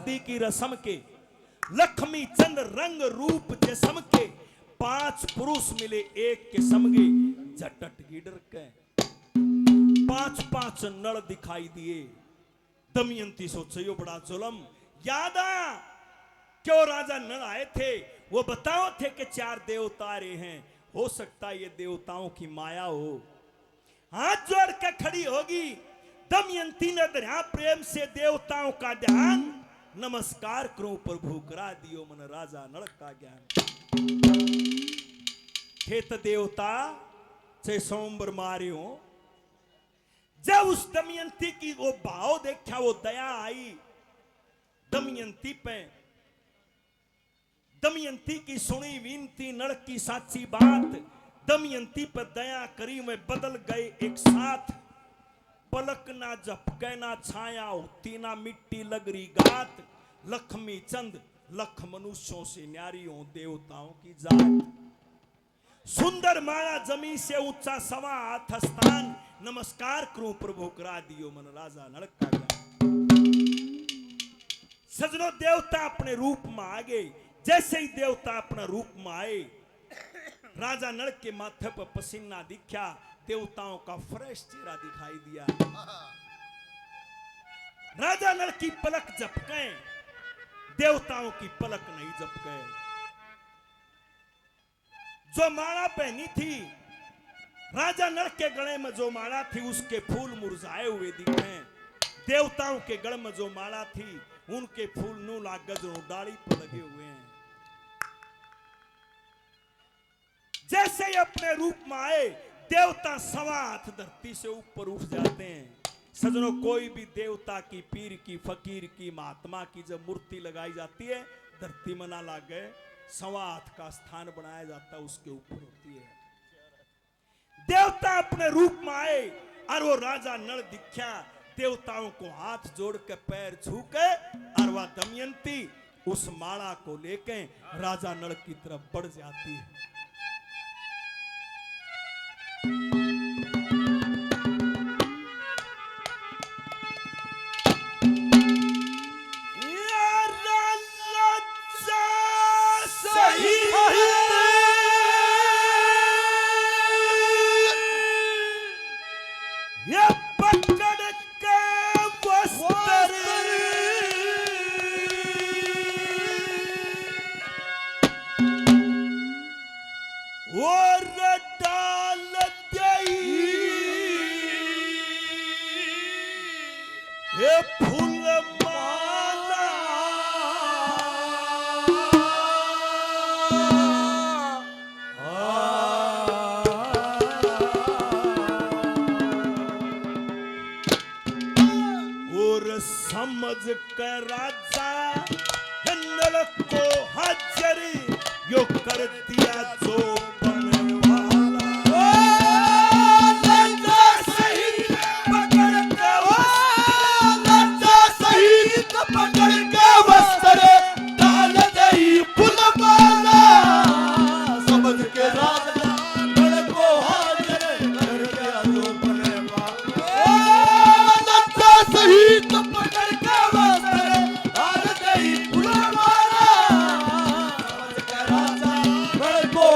शादी की रस्म के, लक्ष्मी चंद रंग रूप जसम के, 5 पुरुष मिले एक के समगे, झटट गिडर के 5 नल दिखाई दिए। दमयंती सोचे यो बड़ा जुल्म, याद आ क्यों राजा नल आए थे, वो बताओ थे कि 4 देवता रहे हैं, हो सकता ये देवताओं की माया हो। हाथ जोड़ के खड़ी होगी दमयंती ने दरिया प्रेम से देवताओं का ध्यान, नमस्कार करूं प्रभु करा दियो मन राजा नल का ज्ञान। खेत देवता से सोमबर मारियो, जब उस दमयंती की वो भाव देखा, वो दया आई दमयंती पे। दमयंती की सुनी विनती नल की साची बात, दमयंती पर दया करी में बदल गए एक साथ। पलक ना झपके ना छाया होती ना मिट्टी लगरी गात, लक्ष्मी चंद लख मनुष्यों से न्यारी हो देवताओं की जात। सुंदर माला जमी से ऊंचा 1.25 हाथ स्थान, नमस्कार करूं प्रभु करा दियो मन राजा नल का ज्ञान। सजनों देवता अपने रूप में आ गए। जैसे ही देवता अपना रूप में आए, राजा नल के माथे पर पसीना दिखा, देवताओं का फ्रेश चेहरा दिखाई दिया। राजा नल की पलक झपके, देवताओं की पलक नहीं झपके। जो माला पहनी थी राजा नल के गले में, जो माला थी उसके फूल मुरझाए हुए दिखे। देवताओं के गले में जो माला थी उनके फूल नू लागज डाली पर लगे हुए हैं। जैसे ही अपने रूप में आए, देवता 1.25 हाथ धरती से ऊपर उठ जाते हैं। सजनों कोई भी देवता की, पीर की, फकीर की, महात्मा की जब मूर्ति लगाई जाती है, धरती में ना लागे, 1.25 हाथ का स्थान बनाया जाता है, उसके ऊपर होती है। देवता अपने रूप में आए और वो राजा नल दिखा, देवताओं को हाथ जोड़ के पैर छू के, और वह दमयंती उस माला को लेके राजा नल की तरफ बढ़ जाती है। समझ कर राजा नल को हाजिर यो कर दिया जो बनवाला। लज्जा सहित पकड़ के लज्जा सहित पकड़ के वस्त्र डाल दई फुलमाला, समझ के राजा नल को हाजिर कर दिया जो बनवाला। लज्जा सहित राजा को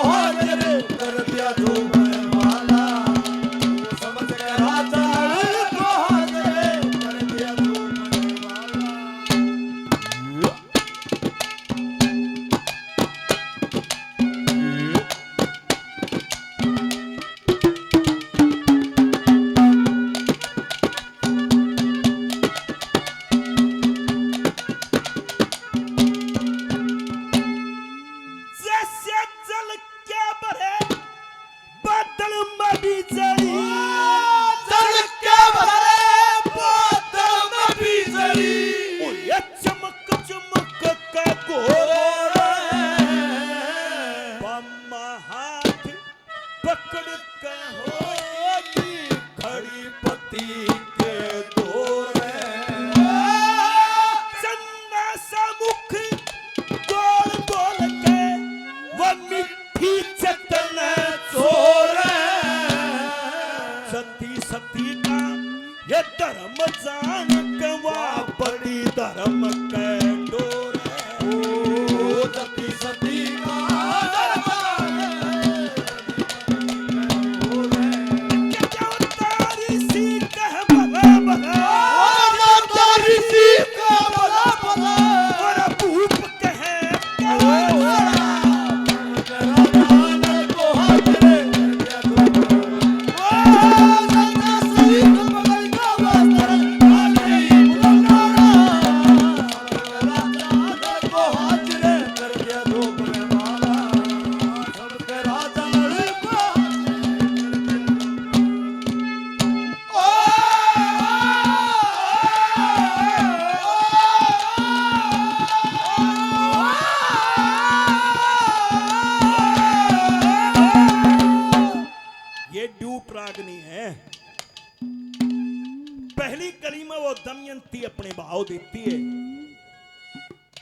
दमयंती अपने भाव देती है।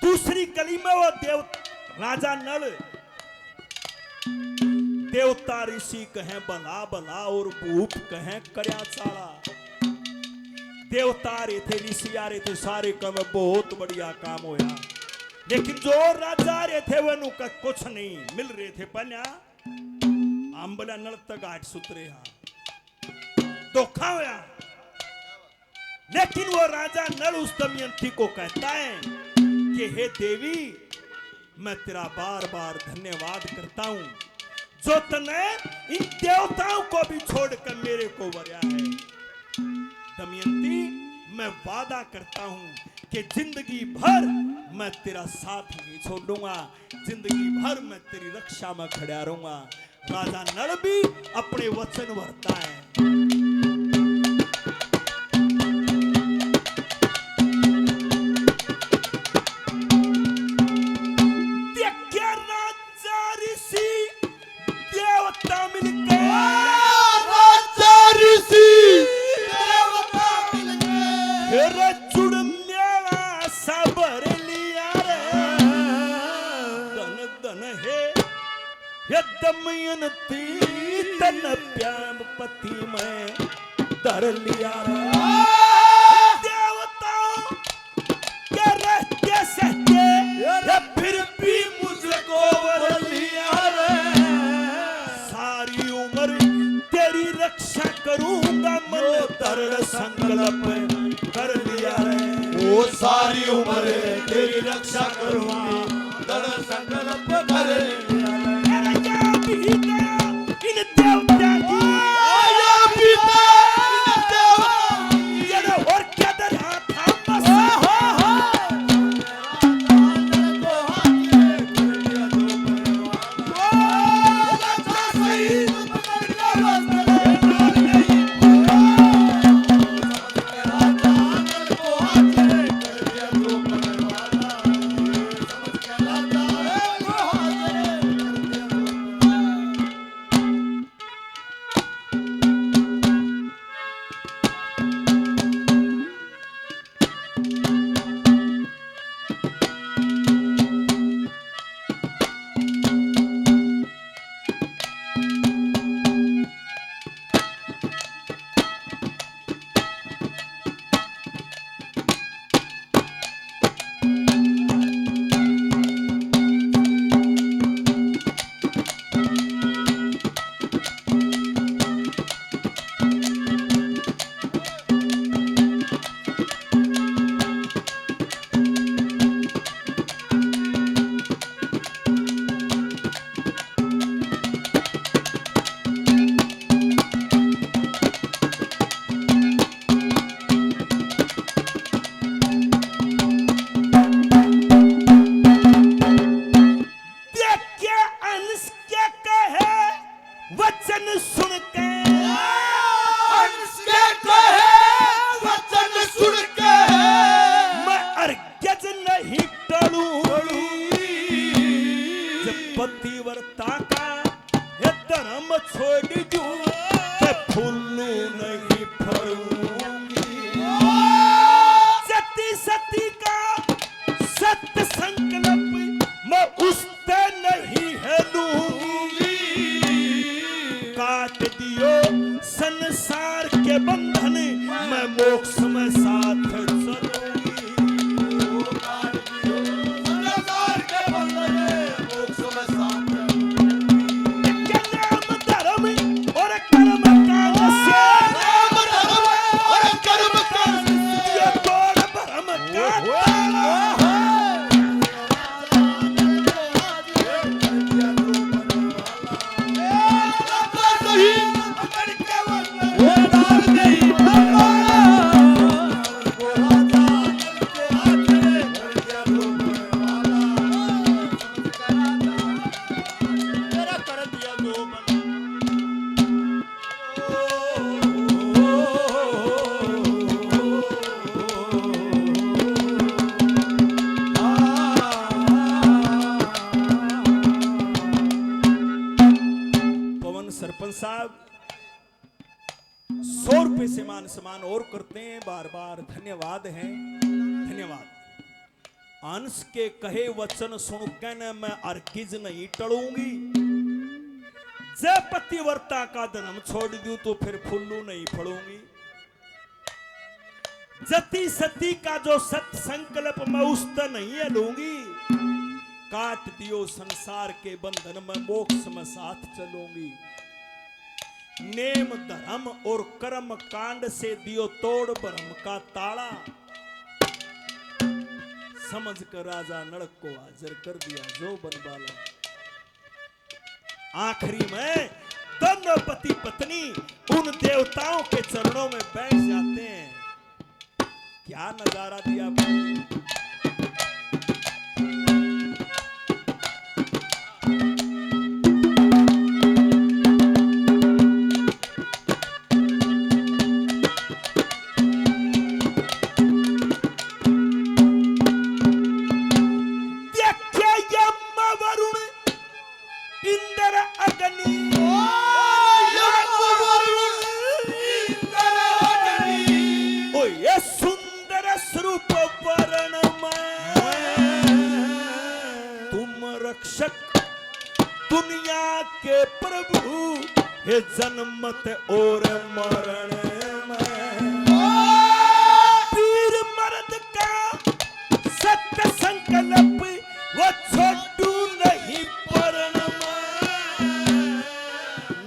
दूसरी कली में वो राजा नल देवता ऋषि कहें भला भला और भूप कहें करया चाला। देवता आ रहे थे, ऋषि आ रहे थे, सारे कम बहुत बढ़िया काम होया, लेकिन जो राजा आ रहे थे वह का कुछ नहीं मिल रहे थे। पन्या आंबला नल तक आठ सुतरे धोखा होया। लेकिन वो राजा नल उस दमयंती को कहता है कि हे देवी, मैं तेरा बार बार धन्यवाद करता हूं जो तने इन देवताओं को भी छोड़कर मेरे को वरया है। दमयंती, मैं वादा करता हूं कि जिंदगी भर मैं तेरा साथ नहीं छोड़ूंगा, जिंदगी भर मैं तेरी रक्षा में खड़ा रहूंगा। राजा नल भी अपने वचन भरता है। दमयंती तन प्याम पति में धर लिया देवताओं के रहते सहते फिर भी मुझको वर लिया रे। सारी उम्र तेरी रक्षा करूंगा मन दृढ़ संकल्प कर लिया रे। वो सारी उम्र तेरी रक्षा करूंगा दृढ़ संकल्प कर लिया। पतिव्रता का ये धर्म छोड़ दूं मैं फूलू नहीं फरूंगी। सती सती का सत्य संकल्प मैं उससे नहीं हिलूंगी। काट दियो संसार के बंधन मैं मोक्ष में साथ चलूंगी। साहब 100 रुपए से मान सम्मान और करते हैं। बार बार धन्यवाद है, धन्यवाद। अंश के कहे वचन सुन के न मैं अर्किज नहीं टलूंगी। जब पतिव्रता का धर्म छोड़ दूं तो फिर फुल्लू नहीं फड़ूंगी। जति सती का जो सत संकल्प मैं उस तर नहीं अलूंगी। काट दियो संसार के बंधन में मोक्ष में साथ चलूंगी। नेम धर्म और कर्म कांड से दियो तोड़ भ्रम का ताला। समझ कर राजा नड़क को हाजिर कर दिया जो बनवाला। आखिरी में दोनों पति पत्नी उन देवताओं के चरणों में बैठ जाते हैं। क्या नजारा दिया वरुण इंद्र अग्नि ओ ये सुंदर स्वरूप वर्ण में तुम रक्षक दुनिया के प्रभु हे जन्मत और मरण में। वीर मर्द का सत्य संकल्प वो छोटू नहीं परण में।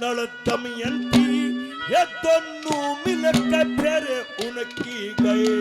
नल दमयंती ये दोनों मिलकर फिर उनकी गए